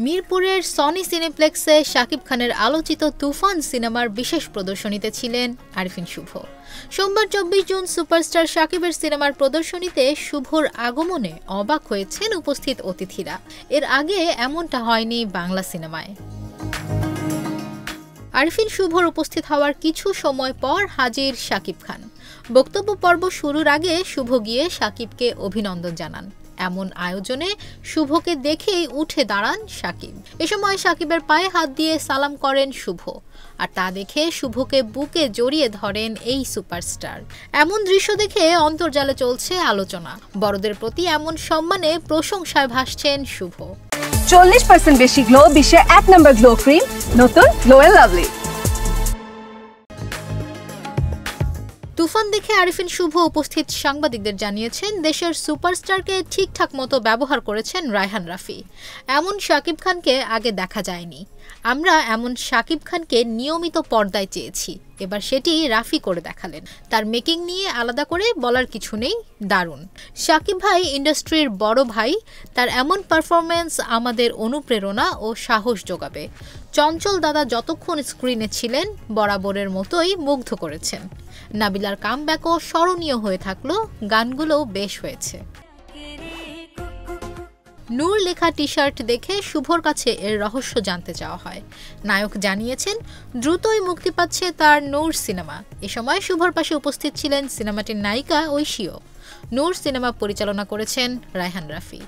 মিরপুরের সনি সিনেপ্লেক্সে শাকিব খানের আলোচিত তুফান সিনেমার বিশেষ প্রদর্শনীতে ছিলেন আরিফিন শুভ। সোমবার ২৪ জুন সুপারস্টার শাকিবের সিনেমার প্রদর্শনীতে শুভর আগমনে অবাক হয়েছেন উপস্থিত অতিথিরা। এর আগে এমনটা হয়নি বাংলা সিনেমায়। আরিফিন শুভর উপস্থিত হওয়ার কিছু সময় পর হাজির শাকিব খান। বক্তব্য পর্ব শুরুর আগে শুভ গিয়ে শাকিবকে অভিনন্দন জানান। এমন আয়োজনে শুভকে দেখেই উঠে দাঁড়ান শাকিব। এ সময় শাকিবের পায়ে হাত দিয়ে সালাম করেন শুভ, আর তা দেখে শুভকে বুকে জড়িয়ে ধরেন এই সুপারস্টার। এমন দৃশ্য দেখে অন্তর্জালে চলছে আলোচনা। বড়দের প্রতি এমন সম্মানে প্রশংসায় ভাসছেন শুভ। 40% বেশি গ্লো, বিশ্বের 1 নম্বর গ্লো ক্রিম, নতুন গ্লো এন্ড লাভলি। তুফান দেখে আরিফিন শুভ উপস্থিত সাংবাদিকদের জানিয়েছেন, দেশের সুপারস্টারকে ঠিকঠাক মতো ব্যবহার করেছেন রায়হান রাফি। এমন শাকিব খানকে আগে দেখা যায়নি। আমরা এমন শাকিব খানকে নিয়মিত পর্দায় চেয়েছি, এবার সেটি রাফি করে দেখালেন। তার মেকিং নিয়ে আলাদা করে বলার কিছু নেই, দারুণ। শাকিব ভাই ইন্ডাস্ট্রির বড় ভাই, তার এমন পারফরমেন্স আমাদের অনুপ্রেরণা ও সাহস যোগাবে। চঞ্চল দাদা যতক্ষণ স্ক্রিনে ছিলেন বরাবরের মতোই মুগ্ধ করেছেন। নাবিলার কামব্যাকও স্মরণীয় হয়ে থাকলো, গানগুলোও বেশ হয়েছে। নূর লেখা টি শার্ট দেখে শুভর কাছে এর রহস্য জানতে চাওয়া হয়। নায়ক জানিয়েছেন, দ্রুতই মুক্তি পাচ্ছে তার নূর সিনেমা। এ সময় শুভর পাশে উপস্থিত ছিলেন সিনেমাটির নায়িকা ঐশীও। নূর সিনেমা পরিচালনা করেছেন রায়হান রাফি।